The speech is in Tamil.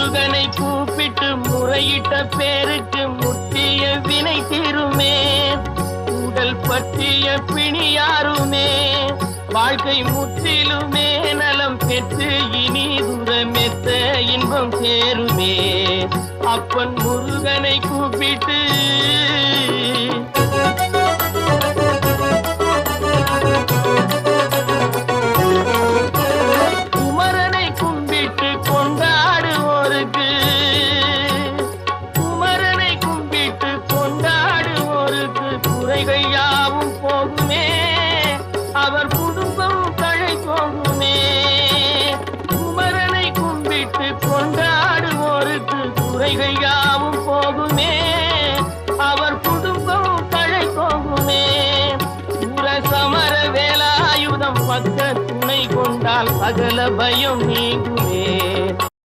முருகனை கூப்பிட்டு முறையிட்ட பேருக்கு முற்றிய வினை தீருமே. உடல் பற்றிய பிணியாருமே வாழ்க்கை முற்றிலுமே நலம் பெற்று இனி தூரமெத்த இன்பம் சேருமே. அப்பன் முருகனை கூப்பிட்டு குமரனை கும்பிட்டு கொண்டாடுவோருக்கு குமரனை கும்பிட்டு கொண்டாடுவோருக்கு குறைகள் யாவும் போகுமே. அவர் குடும்பம் தழை போகுமே. குமரனை கும்பிட்டு கொண்டாடுவோருக்கு குறைகள் யாவும் போகுமே. அவர் குடும்பம் தழை போகுமே. சமர வேலாயுதம் பக்க துணை கொண்டால் சகல பயம் நீங்கும்.